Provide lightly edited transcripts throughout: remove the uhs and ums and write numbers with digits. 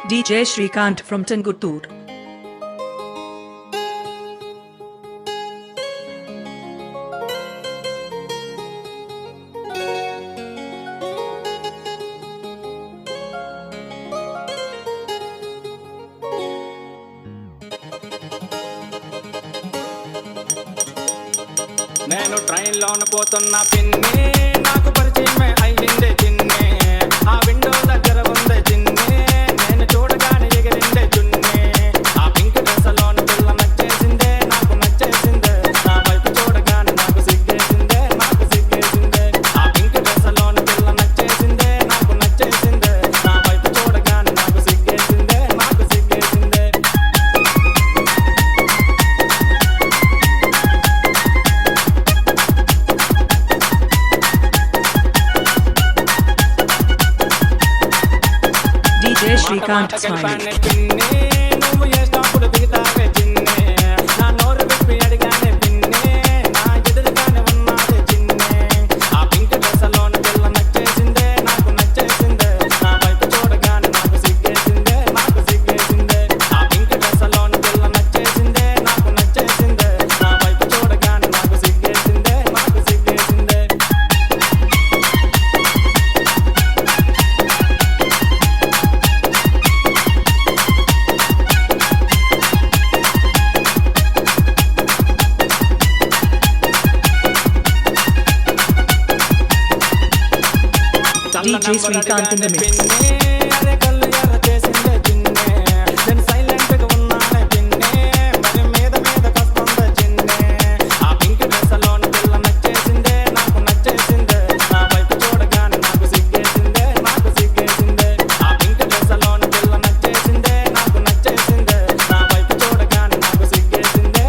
DJ Shrikant from Tanguttur. నేను train లోన పోతున్నా పిన్ని నాకు పరిచయమే అయ్యిందే చిన్నే ఆ విండో దగ్గర ఉందే చిన్నే నేను చూడగానే ఎగిరిందే చున్నే ఆ పింక్ డ్రెస్ లోన పిల్ల నచ్చేసిందే నాకు నచ్చేసిందే నా వైపు చూడగానే నాకు సిగ్గేసిందే ఆ పింక్ డ్రెస్ లోన పిల్ల నచ్చేసిందే నాకు నచ్చేసిందే నా వైపు చూడగానే నాకు సిగ్గేసిందే DJ Shrikant Smiley. నువ్వు చేసినప్పుడు దిగుతావే చిన్నే నా నోరు విప్పి అడిగానే పిన్నే నా ఎదురుగానే ఉన్నాదే చిన్నే ఆ పింక్ డ్రెస్ లోన పిల్ల నచ్చేసిందే నాకు నచ్చేసిందే నా వైపు చూడగానే నాకు సిగ్గేసిందే ఆ పింక్ డ్రెస్ లోన పిల్ల నచ్చేసిందే నాకు నచ్చేసిందే నా వైపు చూడగానే నాకు సిగ్గేసిందే DJ Shrikant in the mix. అరే కళ్ళు ఎర్ర చేసిందే చిన్నే నేను సైలెంట్ గా ఉన్నానే పిన్నే మరి మీద కస్తుందే చిన్నే ఆ పింక్ డ్రెస్ లోన పిల్ల నచ్చేసిందే నాకు నచ్చేసిందే నా వైపు చూడగానే నాకు సిగ్గేసిందే ఆ పింక్ డ్రెస్ లోన పిల్ల నచ్చేసిందే నాకు నచ్చేసిందే నా వైపు చూడగానే నాకు సిగ్గేసిందే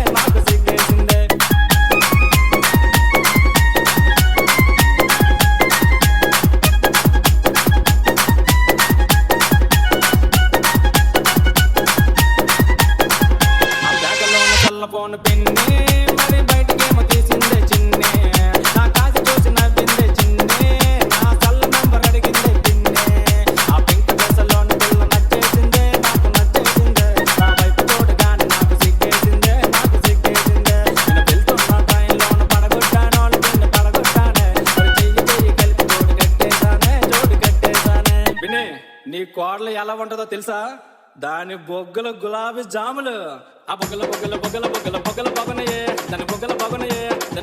పోను పిన్ని మరి బయటకేమో తీసిందే చిన్నే నా కాసి చూసి నవ్విందే చిన్నే నా చల్ల నంబర్ అడిగిందే పిన్నే ఆ పింక్ డ్రెస్ లోన పిల్ల నచ్చేసిందే నాకు నచ్చేసిందే నా వైపు చూడగానే నాకు సిగ్గేసిందే నేను వెళ్తున్న ట్రైన్ లోన పడగొట్టాను పిన్ని పడగొట్టానే మరి చెయ్యి కలిపి జోడు కట్టేశానే పిన్ని నీ కోడలు ఎలా ఉంటుందో తెలుసా దాని బొగ్గల గులాబీ జాములు ఆ బొగ్గల బాగున్నాయే దాని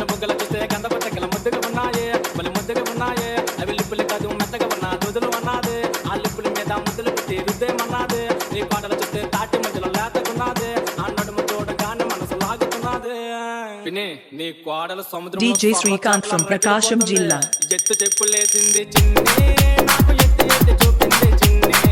బొగ్గల చూస్తే కందపట్టకల ముద్దగా ఉన్నాయే మళ్ళీ ముద్దగా ఉన్నాయే అవి లిప్పులు కాదు మెత్తగా ఉన్నా దూదులు అన్నాదే ఆ లిప్పుల మీద ముద్దలు పెట్టి రుద్దేమన్నాదే నీ పాటలు చూస్తే తాటి మధ్యలో లేతకున్నాదే ఆ నడుము చూడగానే మనసు లాగుతున్నదే పిన్ని నీ కోడలు సముద్రం DJ Shrikant from Prakasham Jilla. జట్టు చెప్పులేసింది చిన్నే నాకు ఎత్తి చూపింది చిన్నే